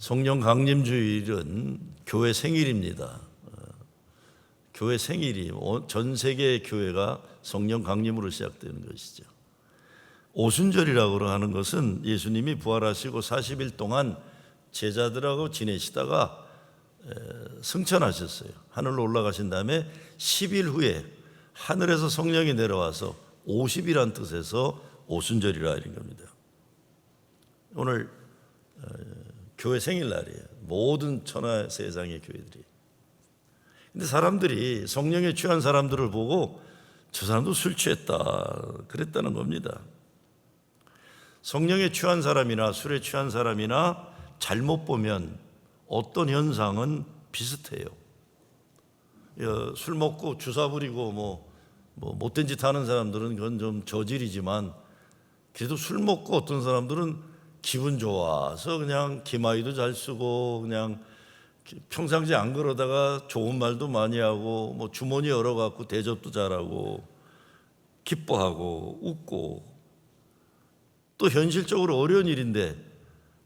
성령 강림주일은 교회 생일입니다. 교회 생일이 전 세계의 교회가 성령 강림으로 시작되는 것이죠. 오순절이라고 하는 것은 예수님이 부활하시고 40일 동안 제자들하고 지내시다가 승천하셨어요. 하늘로 올라가신 다음에 10일 후에 하늘에서 성령이 내려와서 50이란 뜻에서 오순절이라 이런 겁니다. 오늘 교회 생일날이에요. 모든 천하 세상의 교회들이. 근데 사람들이 성령에 취한 사람들을 보고 저 사람도 술 취했다 그랬다는 겁니다. 성령에 취한 사람이나 술에 취한 사람이나 잘못 보면 어떤 현상은 비슷해요. 술 먹고 주사 부리고 뭐 못된 짓 하는 사람들은 그건 좀 저질이지만 그래도 술 먹고 어떤 사람들은 기분 좋아서 그냥 기마이도 잘 쓰고 그냥 평상시에 안 그러다가 좋은 말도 많이 하고 뭐 주머니 열어갖고 대접도 잘하고 기뻐하고 웃고 또 현실적으로 어려운 일인데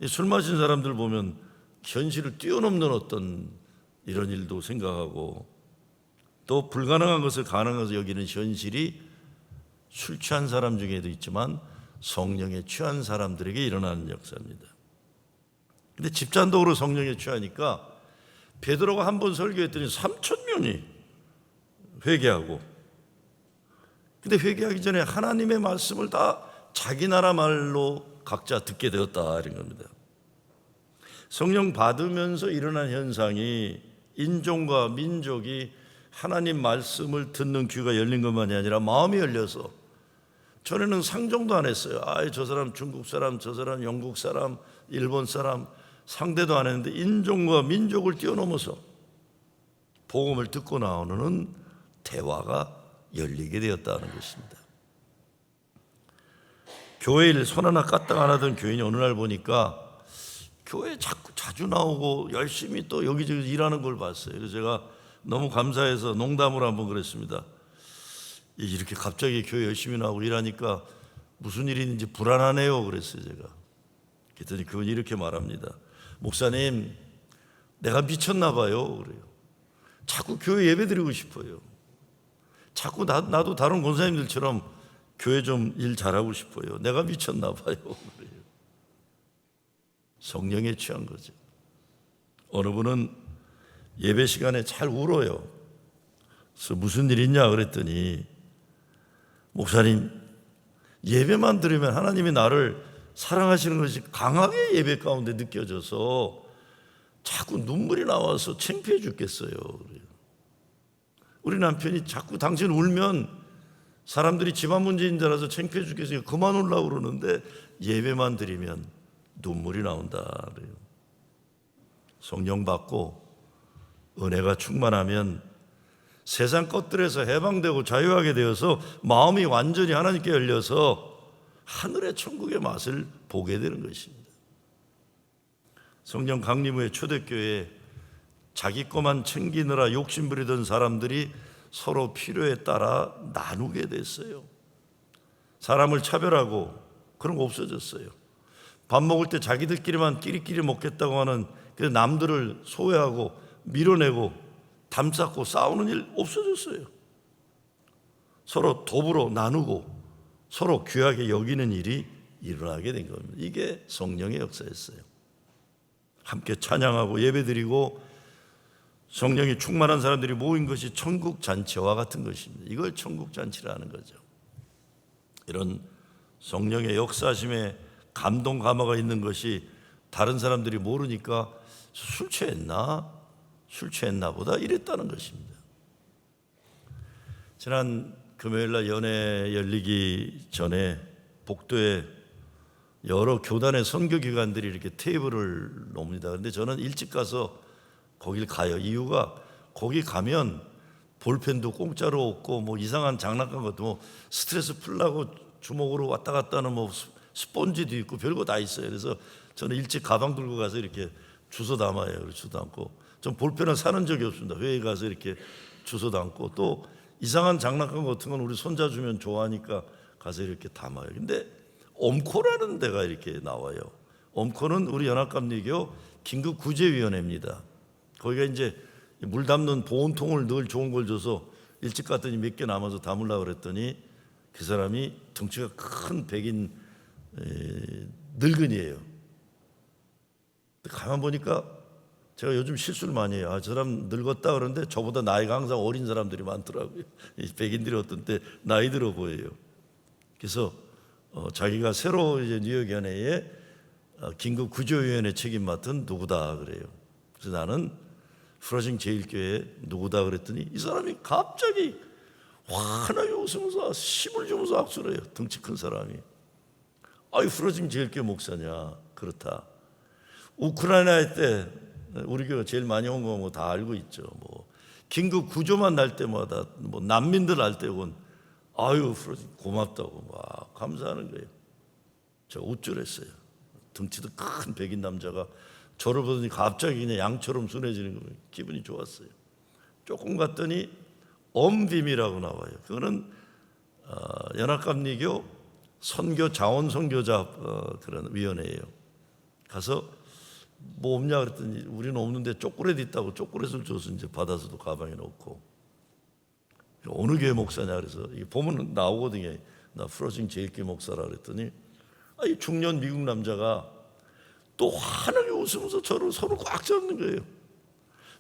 술 마신 사람들 보면 현실을 뛰어넘는 어떤 이런 일도 생각하고 또 불가능한 것을 가능한 것을 여기는 현실이 술 취한 사람 중에도 있지만 성령에 취한 사람들에게 일어나는 역사입니다. 근데 집단적으로 성령에 취하니까 베드로가 한 번 설교했더니 3,000명이 회개하고, 근데 회개하기 전에 하나님의 말씀을 다 자기 나라 말로 각자 듣게 되었다 이런 겁니다. 성령 받으면서 일어난 현상이 인종과 민족이 하나님 말씀을 듣는 귀가 열린 것만이 아니라 마음이 열려서, 전에는 상종도 안 했어요. 저 사람 중국 사람, 저 사람 영국 사람, 일본 사람 상대도 안 했는데 인종과 민족을 뛰어넘어서 복음을 듣고 나오는 대화가 열리게 되었다는 것입니다. 교회 일 손 하나 까딱 안 하던 교인이 어느 날 보니까 교회에 자주 나오고 열심히 또 여기저기 일하는 걸 봤어요. 그래서 제가 너무 감사해서 농담으로 한번 그랬습니다. 이렇게 갑자기 교회 열심히 나오고 일하니까 무슨 일이 있는지 불안하네요 그랬어요 제가. 그랬더니 그분이 이렇게 말합니다. 목사님, 내가 미쳤나 봐요 그래요. 자꾸 교회 예배 드리고 싶어요. 자꾸 나도 다른 권사님들처럼 교회 좀 일 잘하고 싶어요. 내가 미쳤나 봐요 그래요. 성령에 취한 거죠. 어느 분은 예배 시간에 잘 울어요. 그래서 무슨 일 있냐 그랬더니, 목사님, 예배만 들으면 하나님이 나를 사랑하시는 것이 강하게 예배 가운데 느껴져서 자꾸 눈물이 나와서 창피해 죽겠어요. 우리 남편이 자꾸 당신 울면 사람들이 집안 문제인 줄 알아서 창피해 죽겠어요. 그만 울라고 그러는데 예배만 드리면 눈물이 나온다 그래요. 성령 받고 은혜가 충만하면 세상 것들에서 해방되고 자유하게 되어서 마음이 완전히 하나님께 열려서 하늘의 천국의 맛을 보게 되는 것입니다. 성령 강림 후에 초대교회에 자기 것만 챙기느라 욕심부리던 사람들이 서로 필요에 따라 나누게 됐어요. 사람을 차별하고 그런 거 없어졌어요. 밥 먹을 때 자기들끼리만 끼리끼리 먹겠다고 하는 남들을 소외하고 밀어내고 담쌓고 싸우는 일 없어졌어요. 서로 더불어 나누고 서로 귀하게 여기는 일이 일어나게 된 겁니다. 이게 성령의 역사였어요. 함께 찬양하고 예배드리고 성령이 충만한 사람들이 모인 것이 천국 잔치와 같은 것입니다. 이걸 천국 잔치라는 거죠. 이런 성령의 역사심에 감동 감화가 있는 것이 다른 사람들이 모르니까 술 취했나 보다 이랬다는 것입니다. 지난 금요일날 연회 열리기 전에 복도에 여러 교단의 선교기관들이 이렇게 테이블을 놓습니다. 그런데 저는 일찍 가서 거길 가요. 이유가 거기 가면 볼펜도 공짜로 없고 뭐 이상한 장난감 것도 뭐 스트레스 풀라고 주먹으로 왔다 갔다 하는 뭐 스폰지도 있고 별거 다 있어요. 그래서 저는 일찍 가방 들고 가서 이렇게 주워 담아요. 주워 담고 전 볼펜을 사는 적이 없습니다. 회에 가서 이렇게 주워 담고 또 이상한 장난감 같은 건 우리 손자 주면 좋아하니까 가서 이렇게 담아요. 근데 옴코라는 데가 이렇게 나와요. 엄코는 우리 연합감리교 긴급구제위원회입니다. 거기가 이제 물 담는 보온통을 늘 좋은 걸 줘서 일찍 갔더니 몇 개 남아서 담으려고 그랬더니 그 사람이 덩치가 큰 백인 늙은이에요. 가만 보니까 제가 요즘 실수를 많이 해요. 저 사람 늙었다 그러는데 저보다 나이가 항상 어린 사람들이 많더라고요. 백인들이 어떤 때 나이 들어 보여요. 그래서 자기가 새로 이제 뉴욕 연회에 긴급 구조위원회 책임 맡은 누구다 그래요. 그래서 나는 프로징 제일교회 누구다 그랬더니 이 사람이 갑자기 환하게 웃으면서 힘을 주면서 악수를 해요. 덩치 큰 사람이. 아이 프로징 제일교회 목사냐? 그렇다. 우크라이나 때 우리 교회 제일 많이 온 거 뭐 다 알고 있죠. 뭐 긴급 구조만 날 때마다 뭐 난민들 날 때곤 아유 프로징 고맙다고 막 감사하는 거예요. 제가 우쭐했어요. 덩치도 큰 백인 남자가 저를 보더니 갑자기 그냥 양처럼 순해지는 거예요. 기분이 좋았어요. 조금 갔더니 엄빔이라고 나와요. 그거는 연합감리교 선교 자원 선교자 그런 위원회예요. 가서 뭐 없냐 그랬더니 우리는 없는데 초콜릿 있다고 초콜릿을 줘서 이제 받아서도 가방에 넣고 어느 교회 목사냐 그래서 이게 보면 나오거든요. 나 프로징 제일교회 목사라 그랬더니 이 중년 미국 남자가 또 환하게 웃으면서 저를 손을 꽉 잡는 거예요.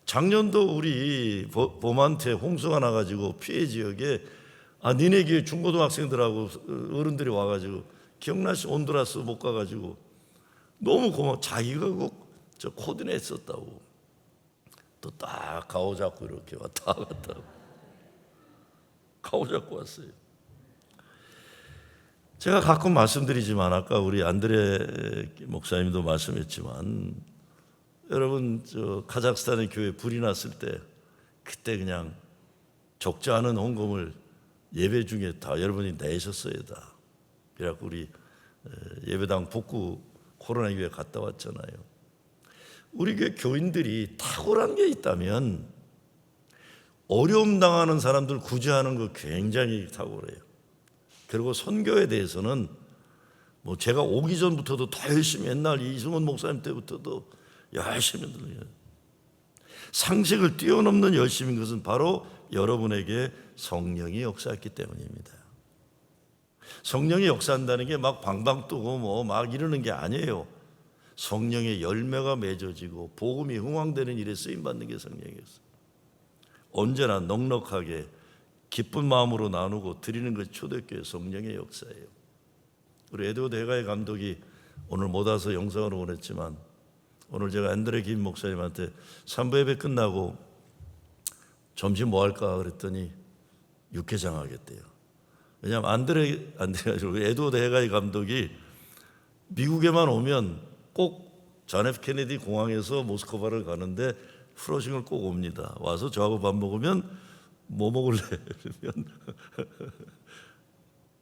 작년도 우리 봄한테 홍수가 나가지고 피해 지역에 니네 교회 중고등학생들하고 어른들이 와가지고 기억나시 온두라스 못 가가지고 너무 고마워. 자기가 저 코디네 했었다고. 또 딱 가오 잡고 이렇게 왔다 갔다 가오 잡고 왔어요. 제가 가끔 말씀드리지만 아까 우리 안드레 목사님도 말씀했지만 여러분 저 카자흐스탄의 교회 불이 났을 때 그때 그냥 적지 않은 헌금을 예배 중에 다 여러분이 내셨어야 다. 그래갖고 우리 예배당 복구 코로나 교회 갔다 왔잖아요. 우리 교회 교인들이 탁월한 게 있다면 어려움 당하는 사람들 구제하는 거 굉장히 탁월해요. 그리고 선교에 대해서는 뭐 제가 오기 전부터도 더 열심히 옛날 이승원 목사님 때부터도 열심히 들어요. 상식을 뛰어넘는 열심인 것은 바로 여러분에게 성령이 역사했기 때문입니다. 성령이 역사한다는 게 막 방방 뜨고 뭐 막 이러는 게 아니에요. 성령의 열매가 맺어지고 복음이 흥황되는 일에 쓰임 받는 게 성령이었어요. 언제나 넉넉하게 기쁜 마음으로 나누고 드리는 것이 초대교회 성령의 역사예요. 우리 에드워드 해가이 감독이 오늘 못 와서 영상으로 보냈지만 오늘 제가 안드레 김 목사님한테 산부 예배 끝나고 점심 뭐 할까 그랬더니 육개장 하겠대요. 왜냐하면 에드워드 해가이 감독이 미국에만 오면 꼭 존 F 케네디 공항에서 모스크바를 가는데 프로징을 꼭 옵니다. 와서 저하고 밥 먹으면 뭐 먹을래? 그러면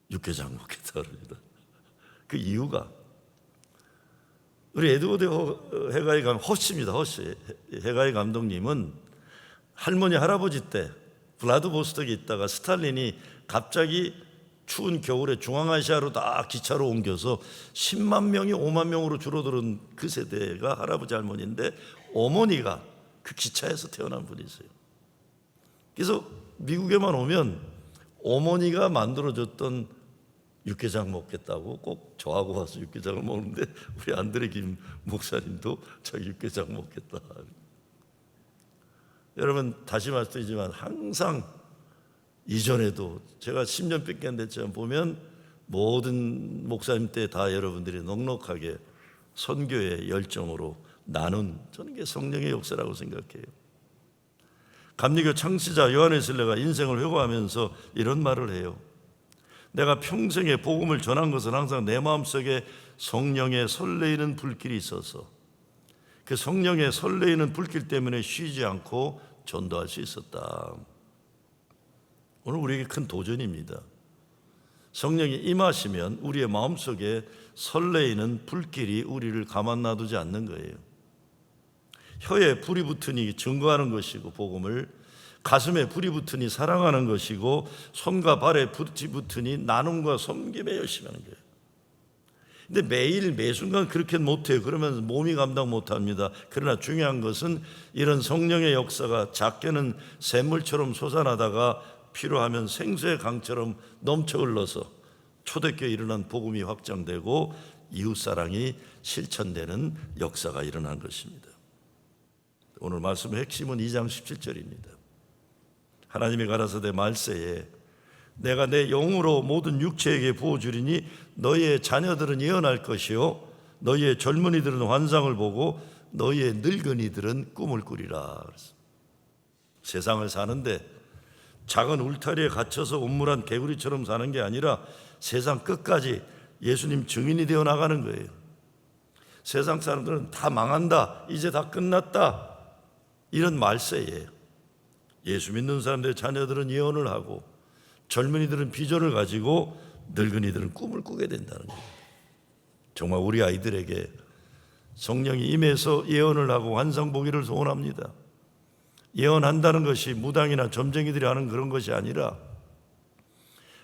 육개장 먹겠다 그럽니다. 그 이유가 우리 에드워드 해가이 허씨입니다. 허씨 해가이 감독님은 할머니 할아버지 때 블라디보스톡에 있다가 스탈린이 갑자기 추운 겨울에 중앙아시아로 다 기차로 옮겨서 10만 명이 5만 명으로 줄어드는 그 세대가 할아버지 할머니인데 어머니가 그 기차에서 태어난 분이세요. 그래서 미국에만 오면 어머니가 만들어줬던 육개장 먹겠다고 꼭 저하고 와서 육개장을 먹는데 우리 안드레 김 목사님도 저 육개장 먹겠다. 여러분 다시 말씀드리지만 항상 이전에도 제가 10년밖에 안 됐지만 보면 모든 목사님 때 다 여러분들이 넉넉하게 선교의 열정으로 나눈 저는 게 성령의 역사라고 생각해요. 감리교 창시자 요한의 슬레가 인생을 회고하면서 이런 말을 해요. 내가 평생에 복음을 전한 것은 항상 내 마음속에 성령의 설레이는 불길이 있어서 그 성령의 설레이는 불길 때문에 쉬지 않고 전도할 수 있었다. 오늘 우리에게 큰 도전입니다. 성령이 임하시면 우리의 마음속에 설레이는 불길이 우리를 가만 놔두지 않는 거예요. 혀에 불이 붙으니 증거하는 것이고 복음을, 가슴에 불이 붙으니 사랑하는 것이고 손과 발에 불이 붙으니 나눔과 섬김에 열심히 하는 거예요. 근데 매일 매순간 그렇게 못해요. 그러면 몸이 감당 못합니다. 그러나 중요한 것은 이런 성령의 역사가 작게는 샘물처럼 솟아나다가 필요하면 생수의 강처럼 넘쳐 흘러서 초대교회에 일어난 복음이 확장되고 이웃사랑이 실천되는 역사가 일어난 것입니다. 오늘 말씀의 핵심은 2장 17절입니다. 하나님이 가라사대 말세에 내가 내 영으로 모든 육체에게 부어주리니 너희의 자녀들은 예언할 것이요 너희의 젊은이들은 환상을 보고 너희의 늙은이들은 꿈을 꾸리라. 세상을 사는데 작은 울타리에 갇혀서 온물한 개구리처럼 사는 게 아니라 세상 끝까지 예수님 증인이 되어 나가는 거예요. 세상 사람들은 다 망한다, 이제 다 끝났다, 이런 말세에 예수 믿는 사람들의 자녀들은 예언을 하고 젊은이들은 비전을 가지고 늙은이들은 꿈을 꾸게 된다는 거예요. 정말 우리 아이들에게 성령이 임해서 예언을 하고 환상 보기를 소원합니다. 예언한다는 것이 무당이나 점쟁이들이 하는 그런 것이 아니라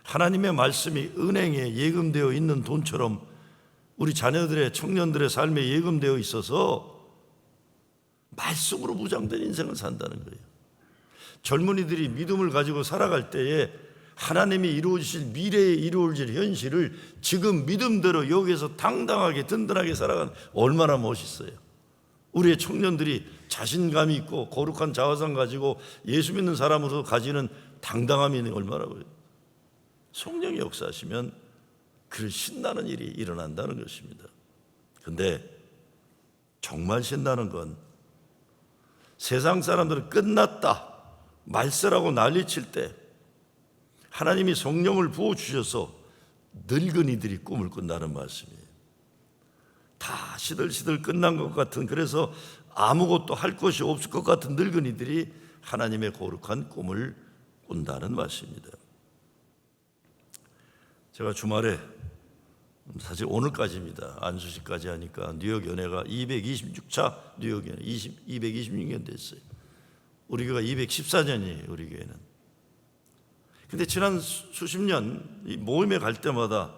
하나님의 말씀이 은행에 예금되어 있는 돈처럼 우리 자녀들의 청년들의 삶에 예금되어 있어서 말씀으로 무장된 인생을 산다는 거예요. 젊은이들이 믿음을 가지고 살아갈 때에 하나님이 이루어지실 미래에 이루어질 현실을 지금 믿음대로 여기서 당당하게 든든하게 살아가는, 얼마나 멋있어요. 우리의 청년들이 자신감이 있고 거룩한 자화상 가지고 예수 믿는 사람으로 가지는 당당함이 얼마나 보여요. 성령이 역사하시면 그 신나는 일이 일어난다는 것입니다. 근데 정말 신나는 건 세상 사람들은 끝났다, 말세라고 난리칠 때 하나님이 성령을 부어주셔서 늙은이들이 꿈을 꾼다는 말씀이에요. 다 시들시들 끝난 것 같은, 그래서 아무것도 할 것이 없을 것 같은 늙은이들이 하나님의 거룩한 꿈을 꾼다는 말씀입니다. 제가 주말에, 사실 오늘까지입니다, 안수식까지 하니까 뉴욕 연회가 226차 뉴욕 연회 226년 됐어요. 우리 교회가 214년이에요. 우리 교회는. 근데 지난 수십 년 이 모임에 갈 때마다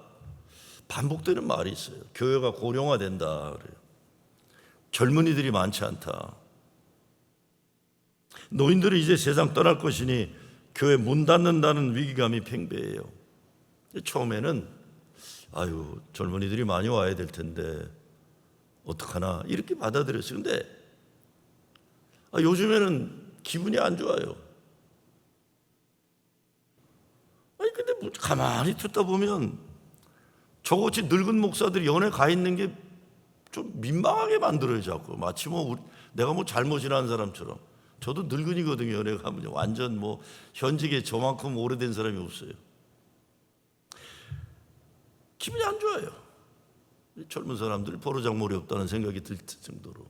반복되는 말이 있어요. 교회가 고령화된다 그래요. 젊은이들이 많지 않다. 노인들이 이제 세상 떠날 것이니 교회 문 닫는다는 위기감이 팽배해요. 처음에는 아유, 젊은이들이 많이 와야 될 텐데 어떡하나 이렇게 받아들였어요. 근데 요즘에는 기분이 안 좋아요. 아니 근데 뭐 가만히 듣다 보면 저같이 늙은 목사들이 연애 가 있는 게 좀 민망하게 만들어요. 자꾸 마치 내가 잘못이나 한 사람처럼. 저도 늙은이거든요. 연애 가면 완전 현직에 저만큼 오래된 사람이 없어요. 기분이 안 좋아요. 젊은 사람들이 버르장머리 없다는 생각이 들 정도로.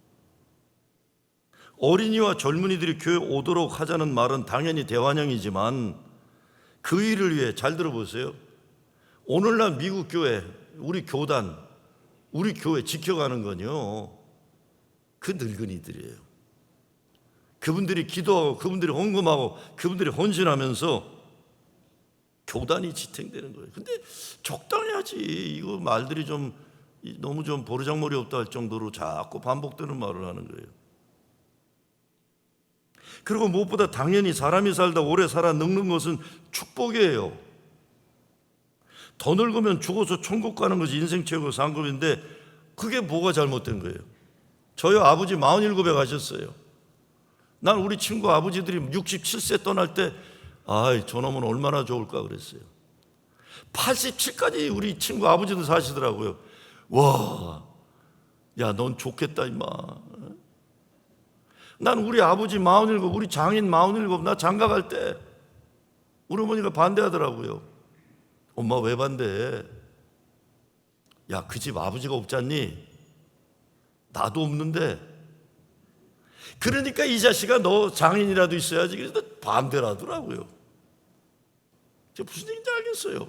어린이와 젊은이들이 교회 오도록 하자는 말은 당연히 대환영이지만 그 일을 위해, 잘 들어보세요, 오늘날 미국 교회, 우리 교단, 우리 교회 지켜가는 건요, 그 늙은이들이에요. 그분들이 기도하고 그분들이 헌금하고 그분들이 헌신하면서 교단이 지탱되는 거예요. 근데 적당히 하지. 이거 말들이 너무 버르장머리 없다 할 정도로 자꾸 반복되는 말을 하는 거예요. 그리고 무엇보다 당연히 사람이 살다 오래 살아 늙는 것은 축복이에요. 더 늙으면 죽어서 천국 가는 것이 인생 최고 상급인데 그게 뭐가 잘못된 거예요? 저희 아버지 47에 가셨어요. 난 우리 친구 아버지들이 67세 떠날 때 저놈은 얼마나 좋을까 그랬어요. 87까지 우리 친구 아버지도 사시더라고요. 와, 야, 넌 좋겠다 임마. 난 우리 아버지 47, 우리 장인 47, 나 장가 갈 때 우리 어머니가 반대하더라고요. 엄마 왜 반대해? 야, 그 집 아버지가 없잖니? 나도 없는데. 그러니까 이 자식아 너 장인이라도 있어야지. 그래서 반대를 하더라고요. 제가 무슨 얘기인지 알겠어요.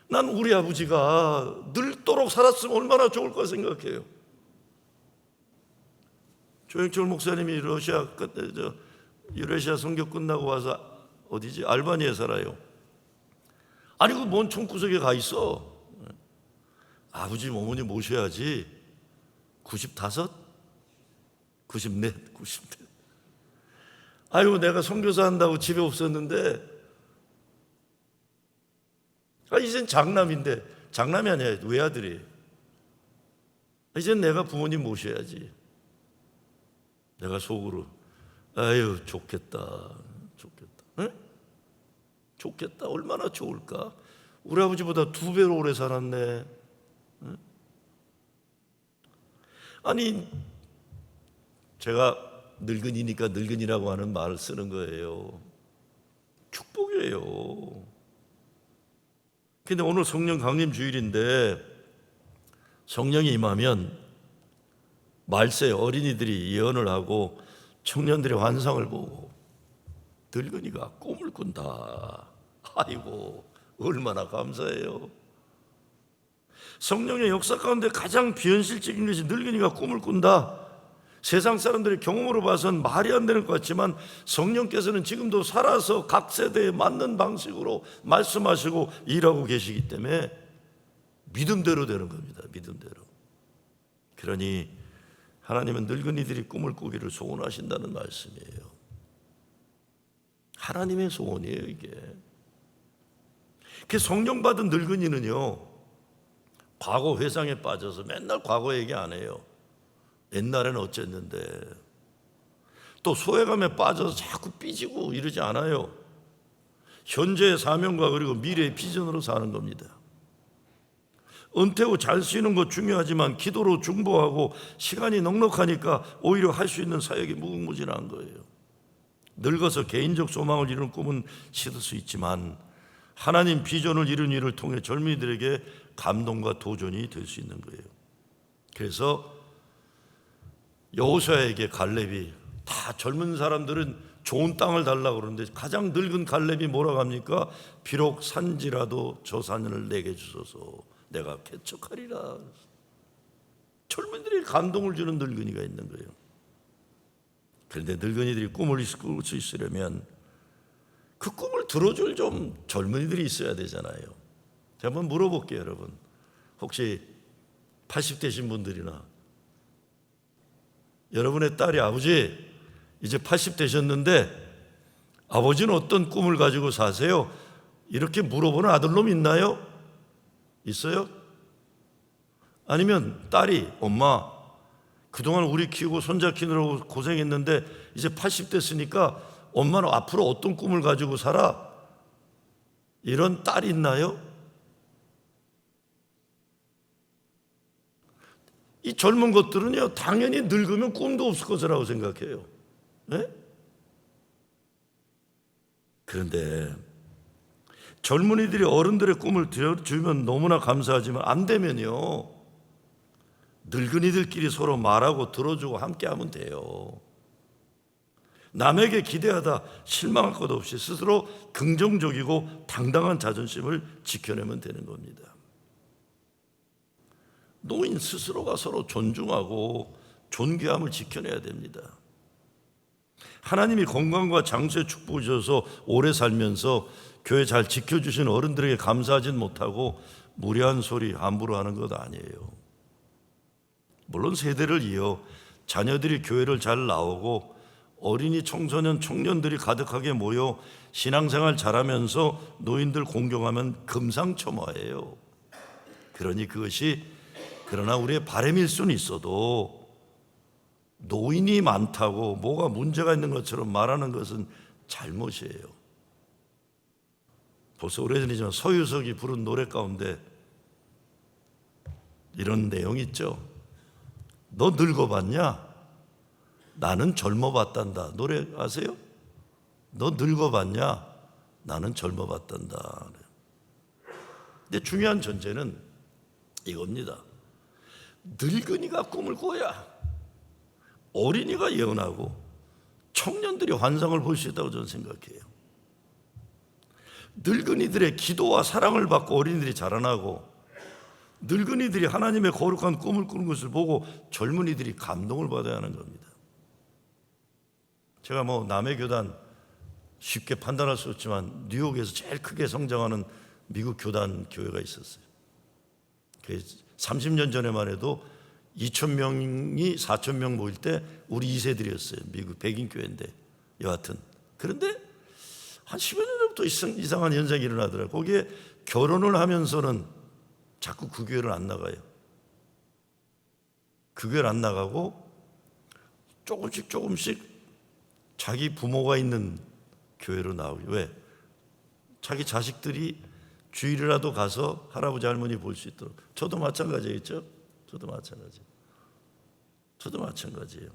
난 우리 아버지가 늙도록 살았으면 얼마나 좋을까 생각해요. 조영철 목사님이 유레시아 선교 끝나고 와서 어디지? 알바니에 살아요. 아니 그 뭔 총구석에 가 있어. 아버지 어머니 모셔야지 95? 94? 90대. 아이고 내가 선교사 한다고 집에 없었는데 이젠 장남인데 장남이 아니야 외아들이 이젠 내가 부모님 모셔야지. 내가 속으로 아유 좋겠다 응? 좋겠다 얼마나 좋을까. 우리 아버지보다 2배로 오래 살았네. 응? 아니 제가 늙은이니까 늙은이라고 하는 말을 쓰는 거예요. 축복이에요. 근데 오늘 성령 강림 주일인데 성령이 임하면 말세 어린이들이 예언을 하고 청년들의 환상을 보고 늙은이가 꿈을 꾼다. 아이고 얼마나 감사해요. 성령의 역사 가운데 가장 비현실적인 것이 늙은이가 꿈을 꾼다. 세상 사람들의 경험으로 봐서는 말이 안 되는 것 같지만 성령께서는 지금도 살아서 각 세대에 맞는 방식으로 말씀하시고 일하고 계시기 때문에 믿음대로 되는 겁니다. 믿음대로. 그러니 하나님은 늙은이들이 꿈을 꾸기를 소원하신다는 말씀이에요. 하나님의 소원이에요 이게. 그 성령 받은 늙은이는요 과거 회상에 빠져서 맨날 과거 얘기 안 해요. 옛날에는 어쨌는데 또 소외감에 빠져서 자꾸 삐지고 이러지 않아요. 현재의 사명과 그리고 미래의 비전으로 사는 겁니다. 은퇴 후 잘 쉬는 것 중요하지만 기도로 중보하고 시간이 넉넉하니까 오히려 할 수 있는 사역이 무궁무진한 거예요. 늙어서 개인적 소망을 이루는 꿈은 시들 수 있지만 하나님 비전을 이룬 일을 통해 젊은이들에게 감동과 도전이 될 수 있는 거예요. 그래서 여호수아에게 갈렙이 다 젊은 사람들은 좋은 땅을 달라고 그러는데 가장 늙은 갈렙이 뭐라고 합니까? 비록 산지라도 저 산을 내게 주소서 내가 개척하리라. 젊은이들이 감동을 주는 늙은이가 있는 거예요. 그런데 늙은이들이 꿈을 이룰 수 있으려면 그 꿈을 들어줄 좀 젊은이들이 있어야 되잖아요. 제가 한번 물어볼게요 여러분. 혹시 80대신 분들이나 여러분의 딸이 아버지 이제 80 되셨는데 아버지는 어떤 꿈을 가지고 사세요? 이렇게 물어보는 아들놈 있나요? 있어요? 아니면 딸이 엄마 그동안 우리 키우고 손자 키우느라고 고생했는데 이제 80 됐으니까 엄마는 앞으로 어떤 꿈을 가지고 살아? 이런 딸이 있나요? 이 젊은 것들은요 당연히 늙으면 꿈도 없을 것이라고 생각해요. 네? 그런데 젊은이들이 어른들의 꿈을 들어주면 너무나 감사하지만 안 되면요 늙은이들끼리 서로 말하고 들어주고 함께하면 돼요. 남에게 기대하다 실망할 것 없이 스스로 긍정적이고 당당한 자존심을 지켜내면 되는 겁니다. 노인 스스로가 서로 존중하고 존귀함을 지켜내야 됩니다. 하나님이 건강과 장수의 축복을 주셔서 오래 살면서 교회 잘 지켜주신 어른들에게 감사하진 못하고 무례한 소리 함부로 하는 것 아니에요. 물론 세대를 이어 자녀들이 교회를 잘 나오고 어린이 청소년 청년들이 가득하게 모여 신앙생활 잘하면서 노인들 공경하면 금상첨화예요. 그러니 그러나 우리의 바람일 수는 있어도 노인이 많다고 뭐가 문제가 있는 것처럼 말하는 것은 잘못이에요. 벌써 오래전이지만 서유석이 부른 노래 가운데 이런 내용이 있죠. 너 늙어봤냐? 나는 젊어봤단다. 노래 아세요? 너 늙어봤냐? 나는 젊어봤단다. 근데 중요한 전제는 이겁니다. 늙은이가 꿈을 꿔야 어린이가 예언하고 청년들이 환상을 볼 수 있다고 저는 생각해요. 늙은이들의 기도와 사랑을 받고 어린이들이 자라나고 늙은이들이 하나님의 거룩한 꿈을 꾸는 것을 보고 젊은이들이 감동을 받아야 하는 겁니다. 제가 남의 교단 쉽게 판단할 수 없지만 뉴욕에서 제일 크게 성장하는 미국 교단 교회가 있었어요. 30년 전에만 해도 2,000명이 4,000명 모일 때 우리 2세들이었어요. 미국 백인 교회인데 여하튼. 그런데 한 10여 년 전부터 이상한 현상이 일어나더라고요. 거기에 결혼을 하면서는 자꾸 그 교회를 안 나가요. 그 교회를 안 나가고 조금씩 자기 부모가 있는 교회로 나오고. 왜? 자기 자식들이 주일이라도 가서 할아버지 할머니 볼 수 있도록. 저도 마찬가지겠죠? 저도 마찬가지예요.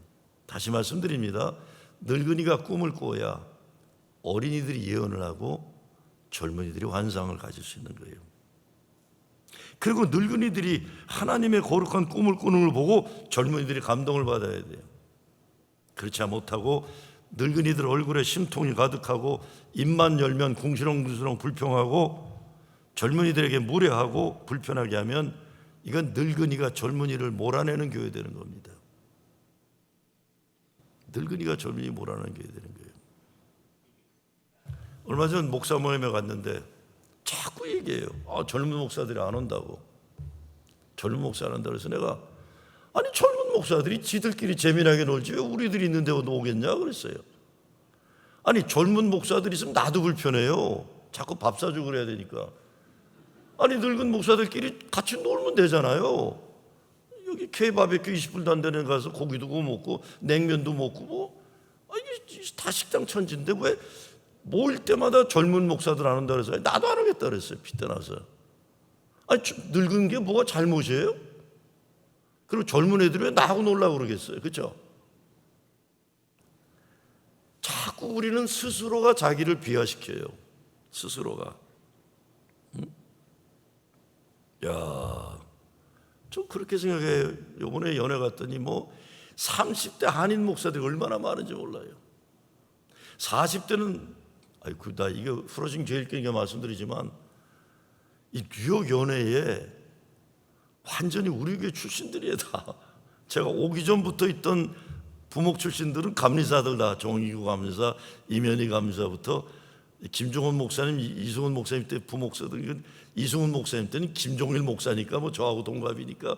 다시 말씀드립니다. 늙은이가 꿈을 꾸어야 어린이들이 예언을 하고 젊은이들이 환상을 가질 수 있는 거예요. 그리고 늙은이들이 하나님의 거룩한 꿈을 꾸는 걸 보고 젊은이들이 감동을 받아야 돼요. 그렇지 못하고 늙은이들 얼굴에 심통이 가득하고 입만 열면 궁시렁궁시렁 불평하고 젊은이들에게 무례하고 불편하게 하면 이건 늙은이가 젊은이를 몰아내는 교회 되는 겁니다. 늙은이가 젊은이 몰아내는 교회 되는 거예요. 얼마 전 목사 모임에 갔는데 자꾸 얘기해요. 젊은 목사들이 안 온다고. 젊은 목사 안 온다고 해서 내가 아니 젊은 목사들이 지들끼리 재미나게 놀지 왜 우리들이 있는데 오겠냐 그랬어요. 아니 젊은 목사들이 있으면 나도 불편해요. 자꾸 밥 사주고 그래야 되니까. 아니 늙은 목사들끼리 같이 놀면 되잖아요. 여기 K바베큐 20불도 안 되는 데 가서 고기도 구워 먹고 냉면도 먹고 뭐 이게 다 식당 천지인데 왜 모일 때마다 젊은 목사들 안 온다 그래서 나도 안 하겠다 그랬어요. 핏대나서. 아니 늙은 게 뭐가 잘못이에요? 그리고 젊은 애들이 왜 나하고 놀라고 그러겠어요? 그렇죠? 자꾸 우리는 스스로가 자기를 비하시켜요. 스스로가. 야, 좀 그렇게 생각해요. 요번에 연애 갔더니 뭐 30대 한인 목사들이 얼마나 많은지 몰라요. 40대는 나 이게 프로징 제일 끼니까 말씀드리지만 이 뉴욕 연회에 완전히 우리 교회 출신들이에요. 다 제가 오기 전부터 있던 부목 출신들은 감리사들 다 정의구 감리사, 이면희 감리사부터 김종원 목사님, 이승훈 목사님 때 부목사들, 이승훈 목사님 때는 김종일 목사니까 뭐 저하고 동갑이니까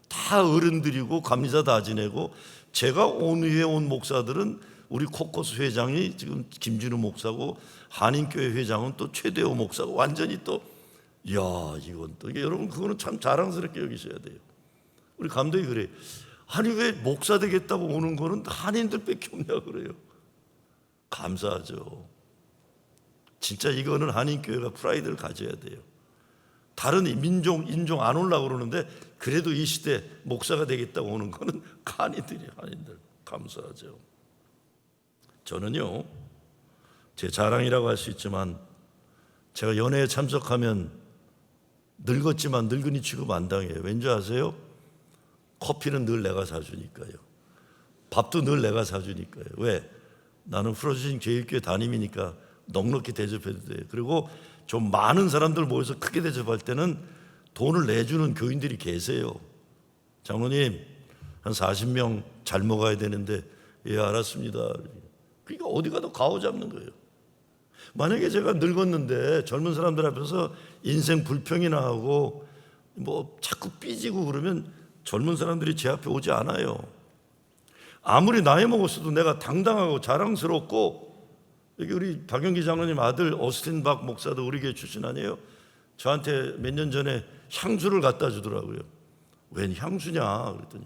다 어른들이고 감리사 다 지내고 제가 온 후에 온 목사들은 우리 코커스 회장이 지금 김진우 목사고 한인교회 회장은 또 최대호 목사고 완전히 또 이건 또 여러분 그거는 참 자랑스럽게 여기셔야 돼요. 우리 감독이 그래요. 아니 왜 목사 되겠다고 오는 거는 한인들밖에 없냐 그래요. 감사하죠. 진짜 이거는 한인교회가 프라이드를 가져야 돼요. 다른 인종 안 오려고 그러는데 그래도 이 시대 목사가 되겠다고 오는 거는 한인들 감사하죠. 저는요 제 자랑이라고 할 수 있지만 제가 연회에 참석하면 늙었지만 늙은이 취급 안 당해요. 왠지 아세요? 커피는 늘 내가 사주니까요. 밥도 늘 내가 사주니까요. 왜? 나는 프로징 제일교회 담임이니까 넉넉히 대접해도 돼요. 그리고 좀 많은 사람들 모여서 크게 대접할 때는 돈을 내주는 교인들이 계세요. 장로님 한 40명 잘 먹어야 되는데 예 알았습니다. 그러니까 어디 가도 가오 잡는 거예요. 만약에 제가 늙었는데 젊은 사람들 앞에서 인생 불평이나 하고 뭐 자꾸 삐지고 그러면 젊은 사람들이 제 앞에 오지 않아요. 아무리 나이 먹었어도 내가 당당하고 자랑스럽고 여기 우리 박영기 장로님 아들 어스틴 박 목사도 우리 교회 출신 아니에요? 저한테 몇 년 전에 향수를 갖다 주더라고요. 웬 향수냐 그랬더니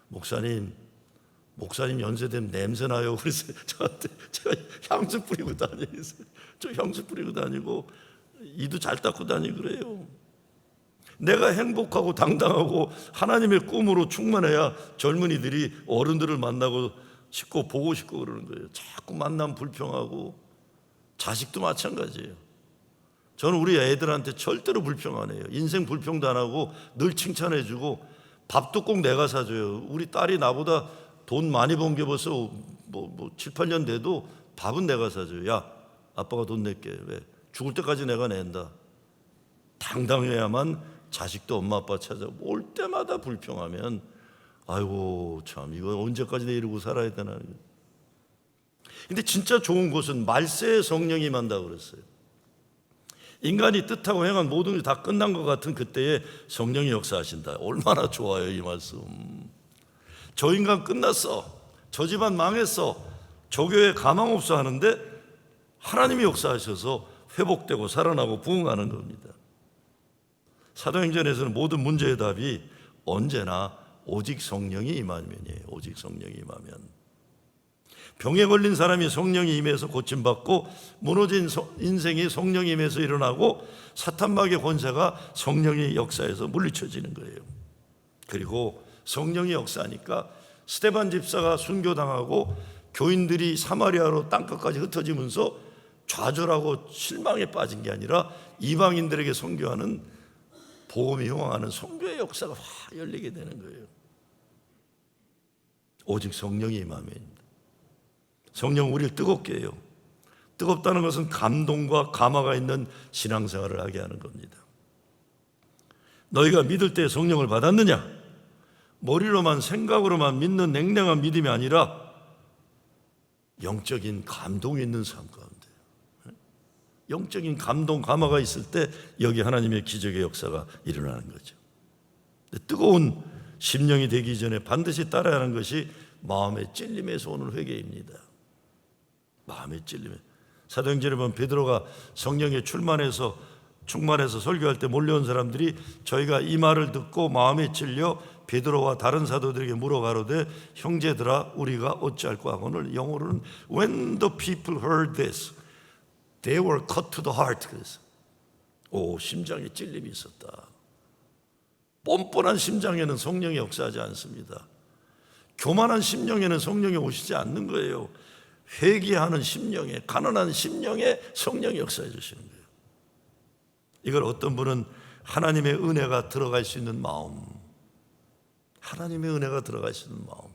목사님 연세 되면 냄새 나요. 그래서 저한테 제가 향수 뿌리고 다니겠어요. 저 향수 뿌리고 다니고 이도 잘 닦고 다니고 그래요. 내가 행복하고 당당하고 하나님의 꿈으로 충만해야 젊은이들이 어른들을 만나고 싶고 보고 싶고 그러는 거예요. 자꾸 만나면 불평하고 자식도 마찬가지예요. 저는 우리 애들한테 절대로 불평 안 해요. 인생 불평도 안 하고 늘 칭찬해주고 밥도 꼭 내가 사줘요. 우리 딸이 나보다 돈 많이 번 게 벌써 뭐 7, 8년 돼도 밥은 내가 사줘요. 야 아빠가 돈 낼게. 왜? 죽을 때까지 내가 낸다. 당당해야만 자식도 엄마 아빠 찾아올 때마다 불평하면 아이고 참 이거 언제까지 이러고 살아야 되나. 근데 진짜 좋은 것은 말세에 성령이 임한다고 그랬어요. 인간이 뜻하고 행한 모든 것이 다 끝난 것 같은 그때에 성령이 역사하신다. 얼마나 좋아요, 이 말씀. 저 인간 끝났어, 저 집안 망했어, 저 교회 가망 없어 하는데 하나님이 역사하셔서 회복되고 살아나고 부흥하는 겁니다. 사도행전에서는 모든 문제의 답이 언제나 오직 성령이 임하면이에요. 오직 성령이 임하면. 병에 걸린 사람이 성령이 임해서 고침받고, 무너진 인생이 성령이 임해서 일어나고, 사탄마귀의 권세가 성령의 역사에서 물리쳐지는 거예요. 그리고 성령이 역사하니까 스데반 집사가 순교당하고 교인들이 사마리아로 땅끝까지 흩어지면서 좌절하고 실망에 빠진 게 아니라 이방인들에게 선교하는, 복음이 형성하는 선교의 역사가 확 열리게 되는 거예요. 오직 성령이 임하면. 성령 우리를 뜨겁게 해요. 뜨겁다는 것은 감동과 감화가 있는 신앙생활을 하게 하는 겁니다. 너희가 믿을 때 성령을 받았느냐? 머리로만 생각으로만 믿는 냉랭한 믿음이 아니라 영적인 감동이 있는 삶 가운데, 영적인 감동, 감화가 있을 때 여기 하나님의 기적의 역사가 일어나는 거죠. 뜨거운 심령이 되기 전에 반드시 따라야 하는 것이 마음의 찔림에서 오는 회개입니다. 마음의 찔림에. 사도행전에 보면 베드로가 성령에 충만해서 설교할 때 몰려온 사람들이 저희가 이 말을 듣고 마음에 찔려 베드로와 다른 사도들에게 물어가로되 형제들아 우리가 어찌할까 하고는, 영어로는 when the people heard this they were cut to the heart. 그래서 심장에 찔림이 있었다. 뻔뻔한 심장에는 성령이 역사하지 않습니다. 교만한 심령에는 성령이 오시지 않는 거예요. 회개하는 심령에, 가난한 심령에 성령이 역사해 주시는 거예요. 이걸 어떤 분은 하나님의 은혜가 들어갈 수 있는 마음, 하나님의 은혜가 들어갈 수 있는 마음,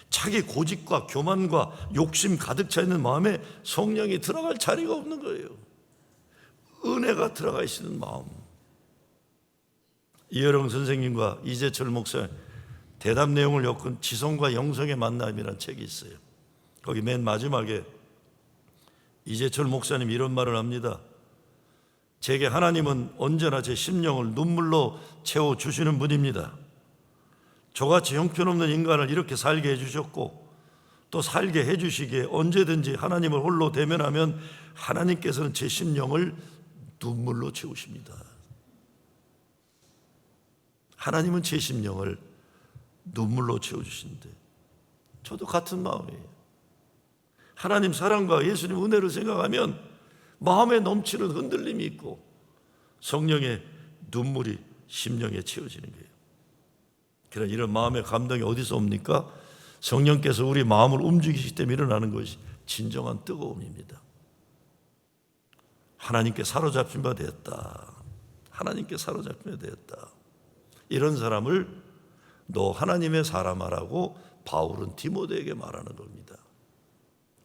자기 고집과 교만과 욕심 가득 차 있는 마음에 성령이 들어갈 자리가 없는 거예요. 은혜가 들어갈 수 있는 마음. 이여령 선생님과 이재철 목사 대답 내용을 엮은 지성과 영성의 만남이라는 책이 있어요. 거기 맨 마지막에 이재철 목사님 이런 말을 합니다. 제게 하나님은 언제나 제 심령을 눈물로 채워주시는 분입니다. 저같이 형편없는 인간을 이렇게 살게 해주셨고 또 살게 해주시기에 언제든지 하나님을 홀로 대면하면 하나님께서는 제 심령을 눈물로 채우십니다. 하나님은 제 심령을 눈물로 채워주시는데 저도 같은 마음이에요. 하나님 사랑과 예수님 은혜를 생각하면 마음에 넘치는 흔들림이 있고 성령의 눈물이 심령에 채워지는 거예요. 그런 이런 마음의 감동이 어디서 옵니까? 성령께서 우리 마음을 움직이시기 때문에 일어나는 것이 진정한 뜨거움입니다. 하나님께 사로잡힌 바 되었다. 하나님께 사로잡힌 바 되었다. 이런 사람을 너 하나님의 사람아라고 바울은 디모데에게 말하는 겁니다.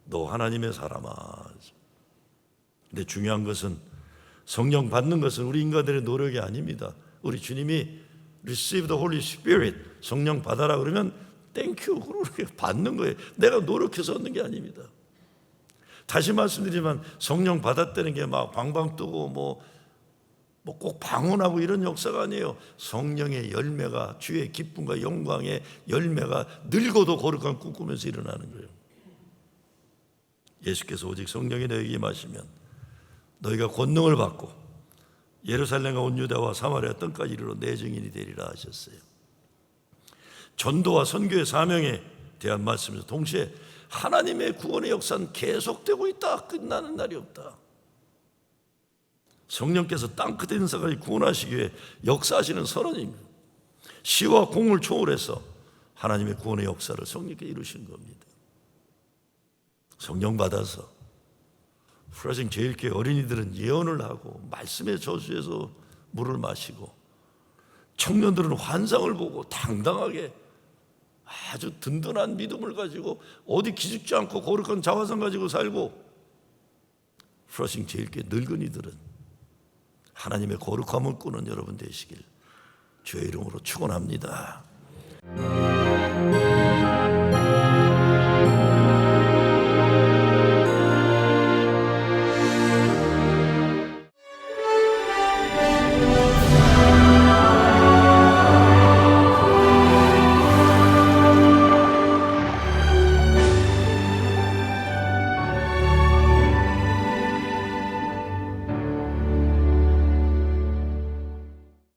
너 하나님의 사람아. 근데 중요한 것은 성령 받는 것은 우리 인간들의 노력이 아닙니다. 우리 주님이 receive the Holy Spirit, 성령 받아라 그러면 땡큐 그렇게 받는 거예요. 내가 노력해서 얻는 게 아닙니다. 다시 말씀드리지만 성령 받았다는 게 막 방방 뜨고 뭐 꼭 방언하고 이런 역사가 아니에요. 성령의 열매가, 주의 기쁨과 영광의 열매가 늙어도 거룩한 꿈꾸면서 일어나는 거예요. 예수께서 오직 성령이 너에게 임하시면 너희가 권능을 받고 예루살렘과 온 유다와 사마리아 땅까지 이르러 내 증인이 되리라 하셨어요. 전도와 선교의 사명에 대한 말씀에서 동시에 하나님의 구원의 역사는 계속되고 있다. 끝나는 날이 없다. 성령께서 땅끝에 있는 사람을 구원하시기 위해 역사하시는 선언입니다. 시와 공을 초월해서 하나님의 구원의 역사를 성령께 이루신 겁니다. 성령 받아서 프라싱 제일교회 어린이들은 예언을 하고 말씀의 저수에서 물을 마시고 청년들은 환상을 보고 당당하게 아주 든든한 믿음을 가지고 어디 기죽지 않고 거룩한 자화상 가지고 살고, 프라싱 제일교회 늙은이들은 하나님의 거룩함을 꾸는 여러분 되시길 주의 이름으로 축원합니다.